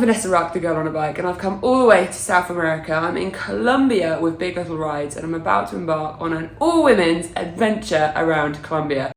Vanessa Ruck, the girl on a bike, and I've come all the way to South America. I'm in Colombia with Big Little Rides, and I'm about to embark on an all-women's adventure around Colombia.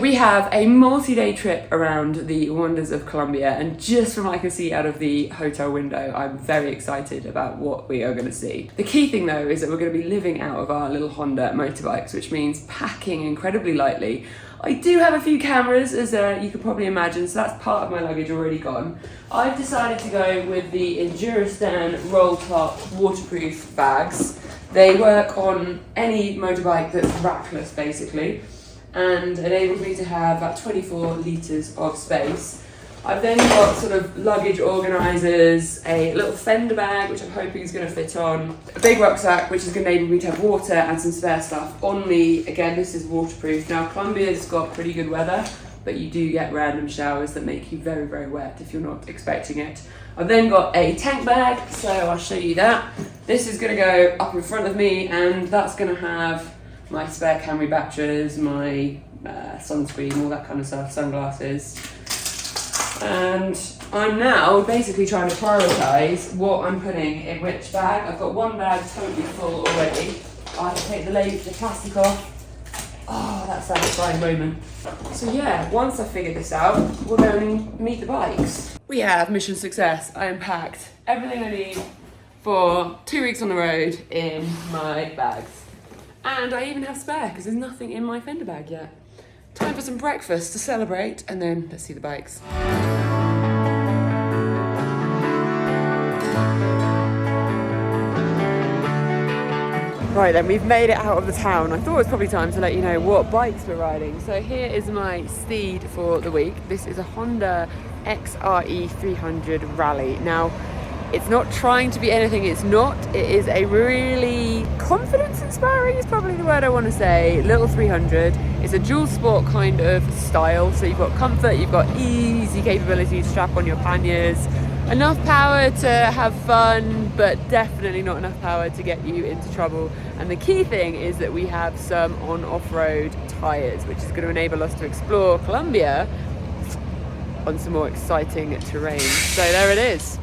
We have a multi-day trip around the wonders of Colombia, and just from what I can see out of the hotel window, I'm very excited about what we are going to see. The key thing though is that we're going to be living out of our little Honda motorbikes, which means packing incredibly lightly. I do have a few cameras, as you can probably imagine, so that's part of my luggage already gone. I've decided to go with the Enduristan roll top waterproof bags. They work on any motorbike that's rackless basically, and enables me to have about 24 litres of space. I've then got sort of luggage organisers, a little fender bag which I'm hoping is going to fit on, a big rucksack which is going to enable me to have water and some spare stuff on me. Again, this is waterproof. Now Colombia's got pretty good weather, but you do get random showers that make you very, very wet if you're not expecting it. I've then got a tank bag, so I'll show you that. This is going to go up in front of me, and that's going to have my spare Camry batteries, my sunscreen, all that kind of stuff, sunglasses. And I'm now basically trying to prioritise what I'm putting in which bag. I've got one bag totally full already. I have to take the plastic off. Oh, that satisfying moment. So yeah, once I figure this out, we'll go and meet the bikes. We have mission success. I unpacked everything I need for 2 weeks on the road in my bags. And I even have spare, because there's nothing in my fender bag yet. Time for some breakfast to celebrate, and then let's see the bikes. Right then, we've made it out of the town. I thought it was probably time to let you know what bikes we're riding. So here is my steed for the week. This is a Honda XRE 300 Rally. Now, it's not trying to be anything it's not. It is a really confidence-inspiring is probably the word I want to say. Little 300. It's a dual sport kind of style. So you've got comfort, you've got easy capability to strap on your panniers. Enough power to have fun, but definitely not enough power to get you into trouble. And the key thing is that we have some on-off-road tyres, which is going to enable us to explore Colombia on some more exciting terrain. So there it is.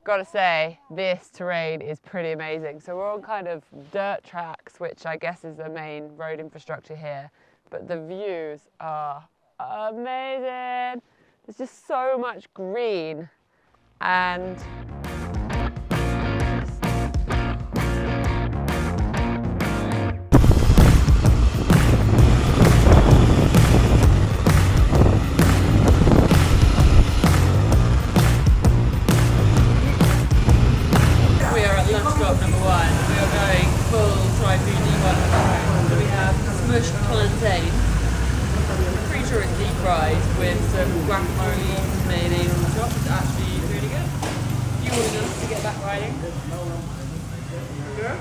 Gotta say, this terrain is pretty amazing. So we're on kind of dirt tracks, which I guess is the main road infrastructure here, but the views are amazing. There's just so much green, and plantain. I'm pretty sure it's deep fried with some guacamole mayonnaise on top. It's actually really good. You wanted us to get back riding? Yeah?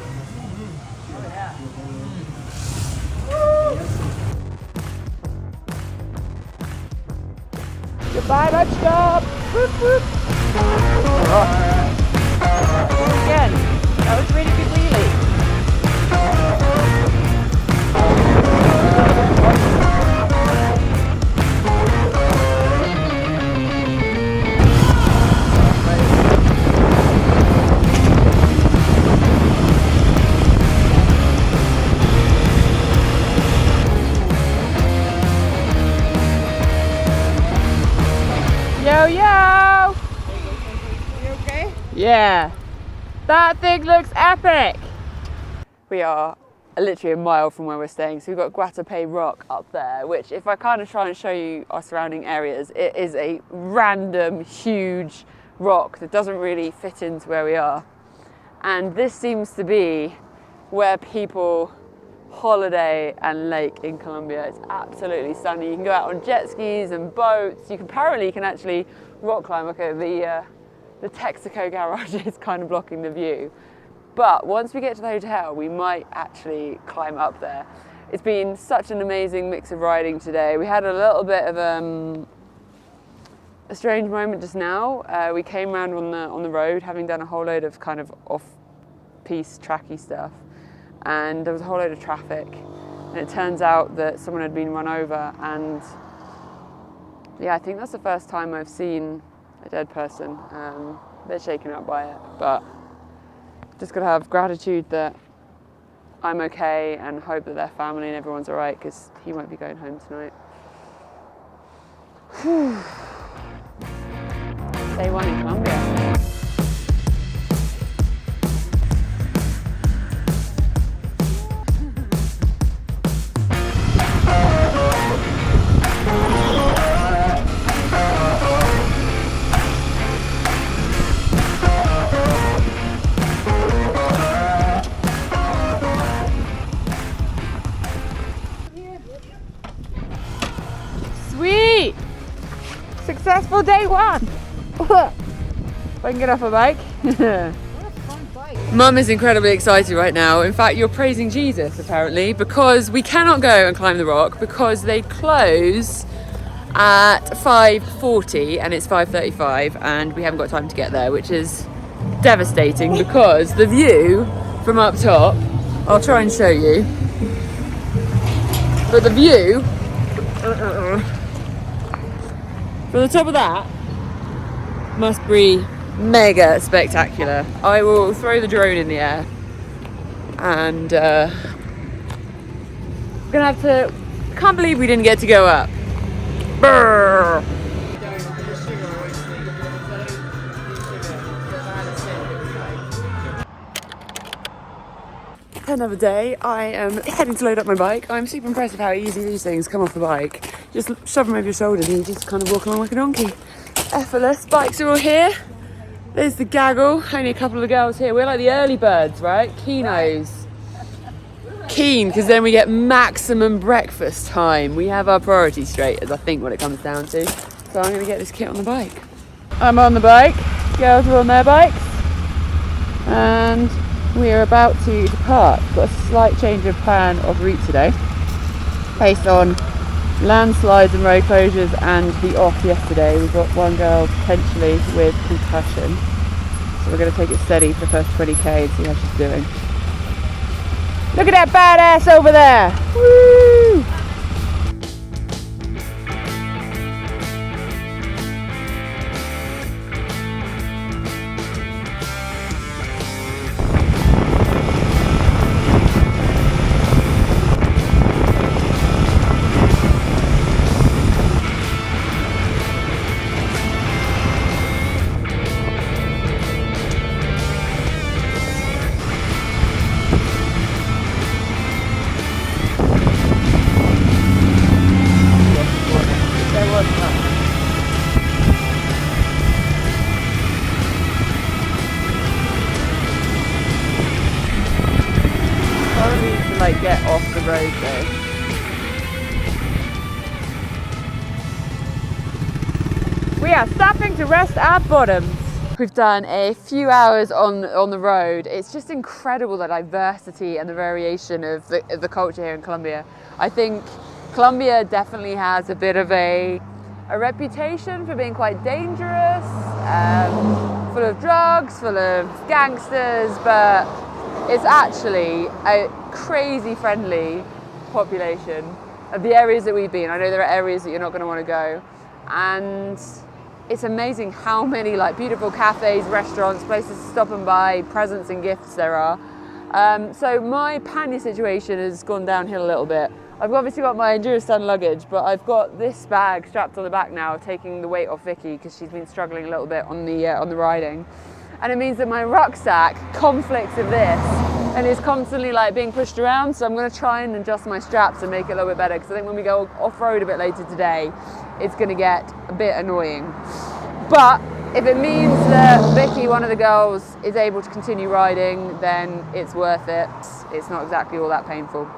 Oh yeah. Goodbye, bike stop! Whoop whoop! Again, that was really good wheelie. Yo, yo! You okay? Yeah. That thing looks epic! We are literally a mile from where we're staying, so we've got Guatapé Rock up there, which if I kind of try and show you our surrounding areas, it is a random, huge rock that doesn't really fit into where we are. And this seems to be where people holiday and lake in Colombia. It's absolutely stunning. You can go out on jet skis and boats. You can actually rock climb. Okay, the Texaco garage is kind of blocking the view. But once we get to the hotel, we might actually climb up there. It's been such an amazing mix of riding today. We had a little bit of a strange moment just now. We came around on the road, having done a whole load of kind of off-piste tracky stuff, and there was a whole load of traffic. And it turns out that someone had been run over, and yeah, I think that's the first time I've seen a dead person. They're shaken up by it, but just gotta have gratitude that I'm okay and hope that their family and everyone's all right, because he won't be going home tonight. Whew. Day one in Colombia. Sweet! Successful day one! If I can get off a bike. Mum is incredibly excited right now. In fact, you're praising Jesus apparently, because we cannot go and climb the rock because they close at 5:40 and it's 5:35 and we haven't got time to get there, which is devastating because the view from up top, I'll try and show you, but the view from the top of that must be mega spectacular. I will throw the drone in the air and I'm gonna have to, can't believe we didn't get to go up. Brrr. Another day. I am heading to load up my bike. I'm super impressed with how easy these things come off the bike. Just shove them over your shoulders and you just kind of walk along like a donkey. Effortless. Bikes are all here. There's the gaggle. Only a couple of the girls here. We're like the early birds, right? Keenos. Keen, because then we get maximum breakfast time. We have our priorities straight, as I think what it comes down to. So I'm going to get this kit on the bike. I'm on the bike. Girls are on their bikes. And we are about to depart. Got a slight change of plan of route today, based on landslides and road closures and the off yesterday. We've got one girl potentially with concussion, so we're going to take it steady for the first 20k and see how she's doing. Look at that badass over there! Woo! Like get off the road though. We are stopping to rest our bottoms. We've done a few hours on the road. It's just incredible, the diversity and the variation of the culture here in Colombia. I think Colombia definitely has a bit of a reputation for being quite dangerous, full of drugs, full of gangsters, but it's actually a crazy friendly population of the areas that we've been. I know there are areas that you're not going to want to go, and it's amazing how many like beautiful cafes, restaurants, places to stop and buy, presents and gifts there are. So my pannier situation has gone downhill a little bit. I've obviously got my Enduristan luggage, but I've got this bag strapped on the back now, taking the weight off Vicky because she's been struggling a little bit on the riding. And it means that my rucksack conflicts with this and is constantly like being pushed around. So I'm going to try and adjust my straps and make it a little bit better, because I think when we go off-road a bit later today, it's going to get a bit annoying. But if it means that Vicky, one of the girls, is able to continue riding, then it's worth it. It's not exactly all that painful.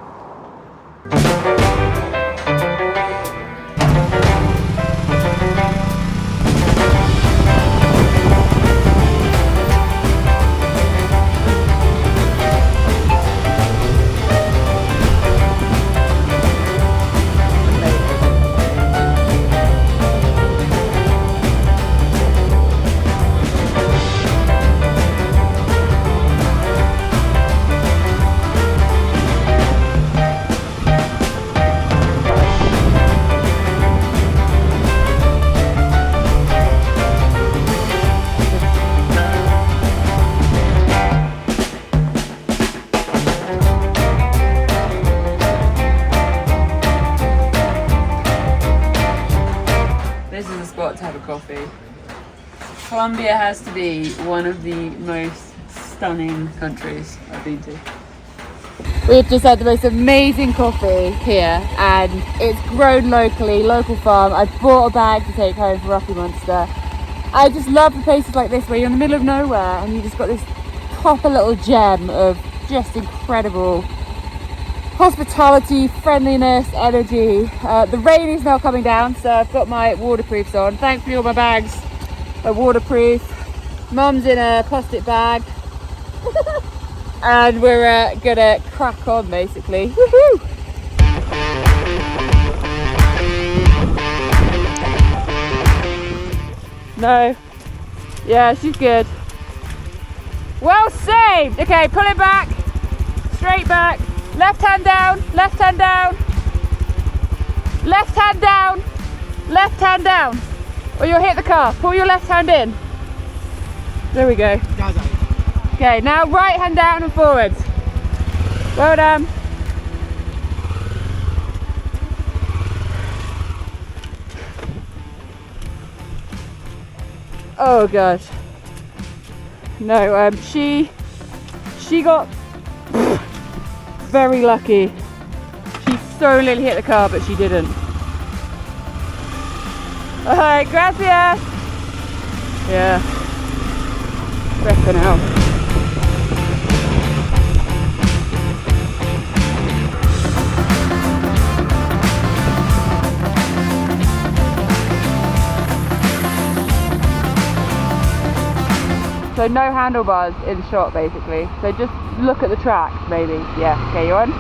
To have a coffee. Colombia has to be one of the most stunning countries I've been to. We've just had the most amazing coffee here, and it's grown locally, local farm. I bought a bag to take home for Rocky Monster. I just love the places like this where you're in the middle of nowhere and you just got this proper little gem of just incredible hospitality, friendliness, energy. The rain is now coming down, so I've got my waterproofs on. Thankfully all my bags are waterproof. Mum's in a plastic bag. And we're gonna crack on basically. Woohoo! No. Yeah, she's good. Well saved! Okay, pull it back. Straight back. Left hand down, left hand down, left hand down, left hand down, or you'll hit the car. Pull your left hand in. There we go. Okay, now right hand down and forwards. Well done. Oh gosh. No, she got very lucky. She so nearly hit the car, but she didn't. Alright, gracias. Yeah. Reckon out. So no handlebars in shot basically. So just look at the track maybe. Yeah, okay, you on?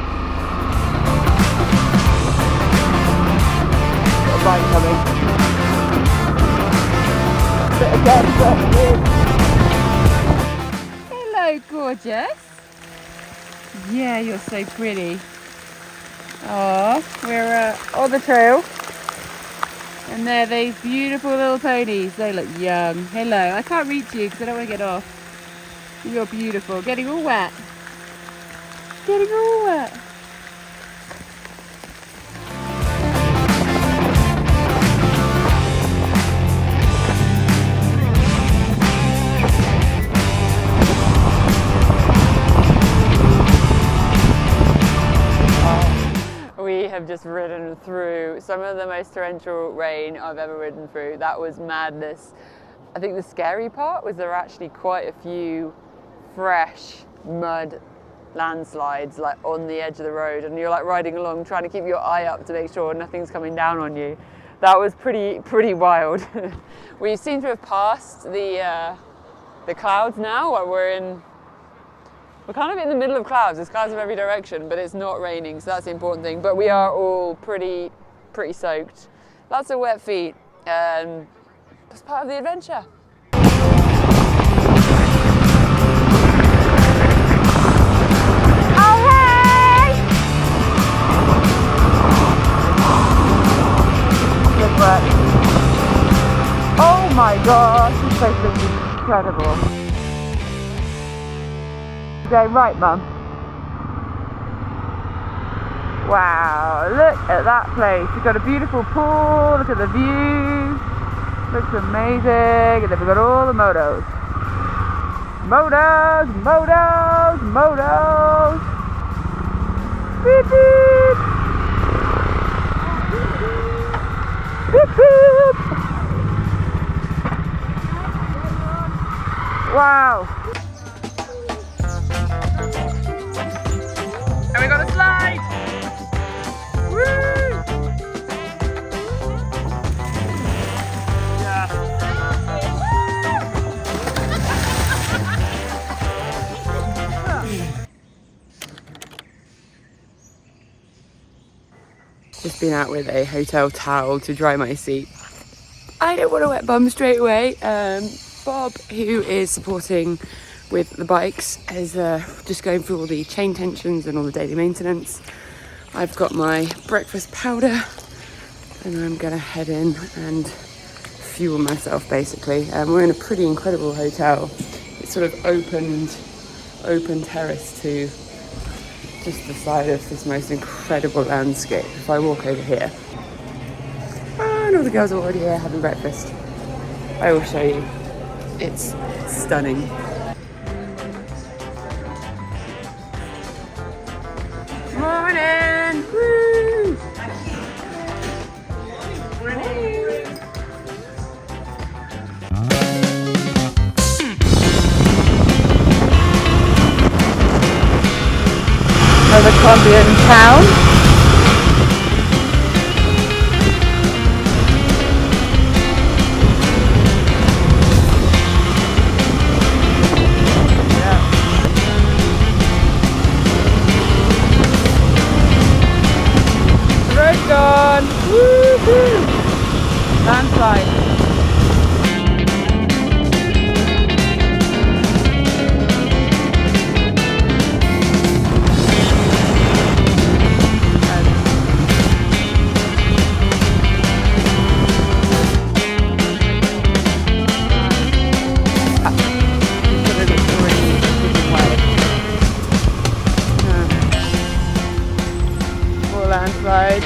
Got a bike coming. Bit again, but hello, gorgeous. Yeah, you're so pretty. Oh, we're on the trail. And there are these beautiful little ponies. They look young. Hello. I can't reach you because I don't want to get off. You're beautiful. Getting all wet. Getting all wet. We have just ridden through some of the most torrential rain I've ever ridden through. That was madness. I think the scary part was there were actually quite a few fresh mud landslides like on the edge of the road, and you're like riding along trying to keep your eye up to make sure nothing's coming down on you. That was pretty wild. We seem to have passed the clouds now. We're kind of in the middle of clouds. There's clouds of every direction, but it's not raining, so that's the important thing. But we are all pretty soaked. Lots of wet feet. That's part of the adventure. Oh, hey! Good work. Oh my gosh, this place looks incredible. Going right, Mum. Wow, look at that place. We've got a beautiful pool, look at the view. Looks amazing. And then we've got all the motos. Motos, motos, motos. Beep, beep. Beep, beep. Wow. And we got a slide! Just been out with a hotel towel to dry my seat. I don't want a wet bum straight away. Bob, who is supporting with the bikes, is just going through all the chain tensions and all the daily maintenance. I've got my breakfast powder and I'm gonna head in and fuel myself basically. We're in a pretty incredible hotel. It's sort of open terrace to just the side of this most incredible landscape. If I walk over here, and all the girls are already here having breakfast. I will show you. It's stunning. Morning! Woo! Morning! Another Colombian town. Gone! Woohoo! Landslide. More landslide.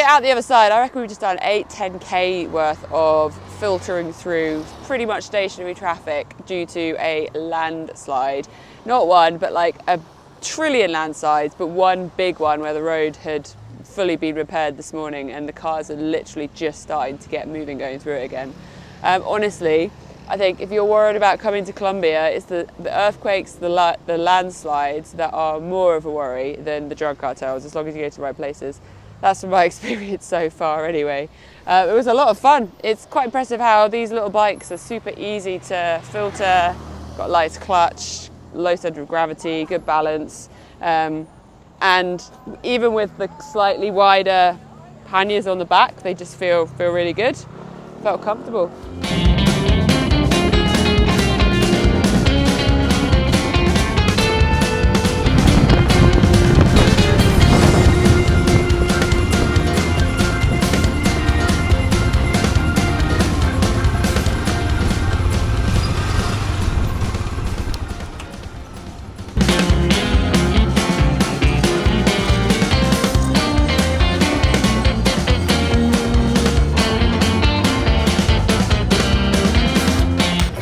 Out the other side, I reckon we've just done 8-10k worth of filtering through pretty much stationary traffic due to a landslide. Not one, but like a trillion landslides, but one big one where the road had fully been repaired this morning and the cars are literally just starting to get moving going through it again. Honestly, I think if you're worried about coming to Colombia, it's the earthquakes, the landslides that are more of a worry than the drug cartels, as long as you go to the right places. That's from my experience so far anyway. It was a lot of fun. It's quite impressive how these little bikes are super easy to filter, got light clutch, low centre of gravity, good balance. And even with the slightly wider panniers on the back, they just feel really good. Felt comfortable.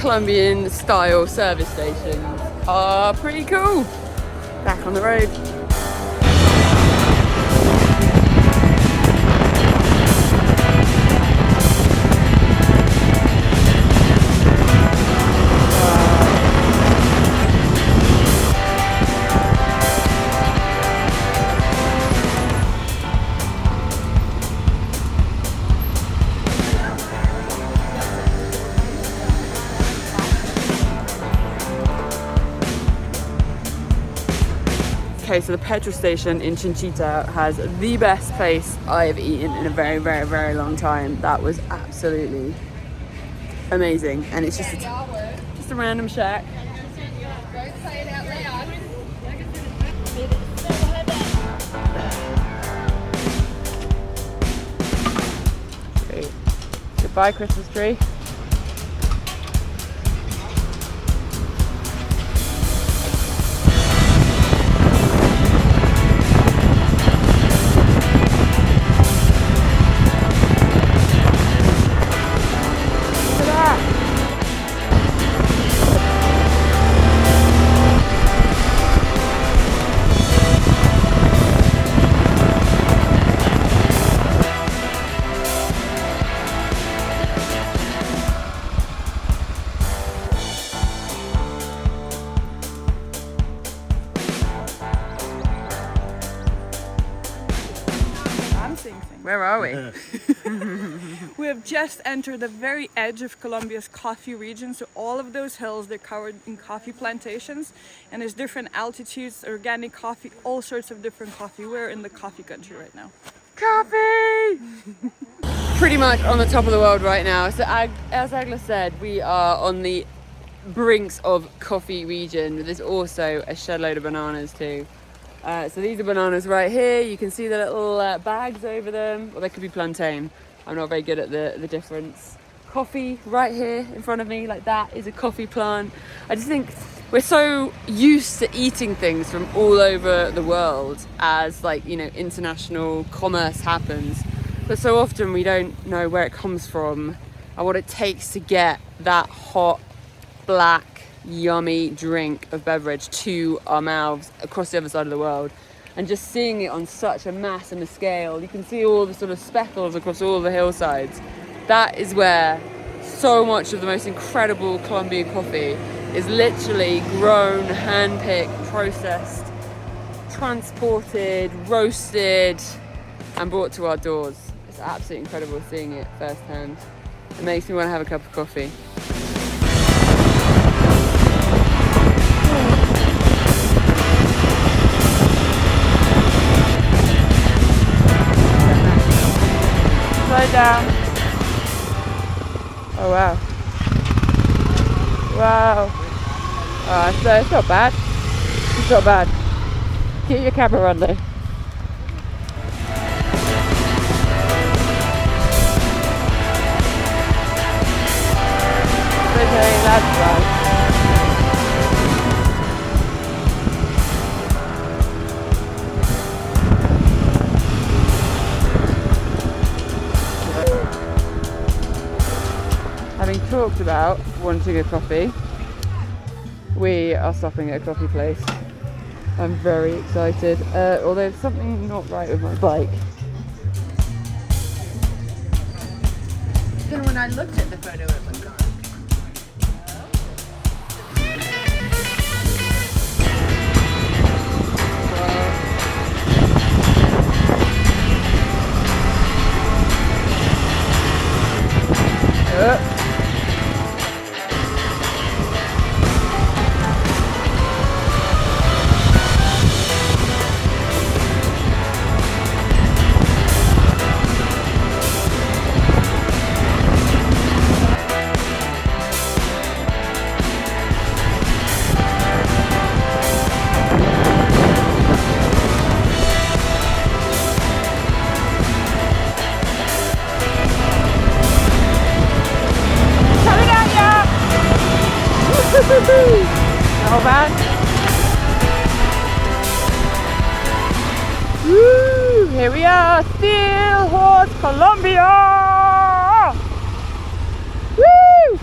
Colombian style service stations are pretty cool. Back on the road. Okay, so the petrol station in Chinchita has the best place I've eaten in a very, very, very long time. That was absolutely amazing, and it's just a random shack. Great. Goodbye, Christmas tree. Where are we? We have just entered the very edge of Colombia's coffee region. So all of those hills, they're covered in coffee plantations, and there's different altitudes, organic coffee, all sorts of different coffee. We're in the coffee country right now. Coffee! Pretty much on the top of the world right now. So as Agla said, we are on the brinks of coffee region. There's also a shed load of bananas too. So these are bananas right here. You can see the little bags over them. Or they could be plantain. I'm not very good at the difference. Coffee right here in front of me, like that is a coffee plant. I just think we're so used to eating things from all over the world as, like, you know, international commerce happens. But so often we don't know where it comes from and what it takes to get that hot, black, yummy drink of beverage to our mouths across the other side of the world. And just seeing it on such a mass and a scale, you can see all the sort of speckles across all the hillsides. That is where so much of the most incredible Colombian coffee is literally grown, hand-picked, processed, transported, roasted, and brought to our doors. It's absolutely incredible seeing it firsthand. It makes me want to have a cup of coffee. Slow down. Oh wow. Wow. Oh, so it's not bad. It's not bad. Keep your camera on though. Okay, that's right. Having talked about wanting a coffee, we are stopping at a coffee place. I'm very excited, although there's something not right with my bike. Then when I looked at the photo, it looked gone. Not bad. Woo! Here we are, Steel Horse, Colombia! Woo!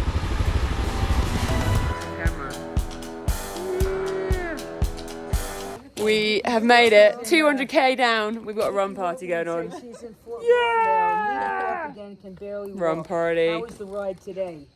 We have made it 200k down. We've got a run party going on. Yeah! Run party. How was the ride today?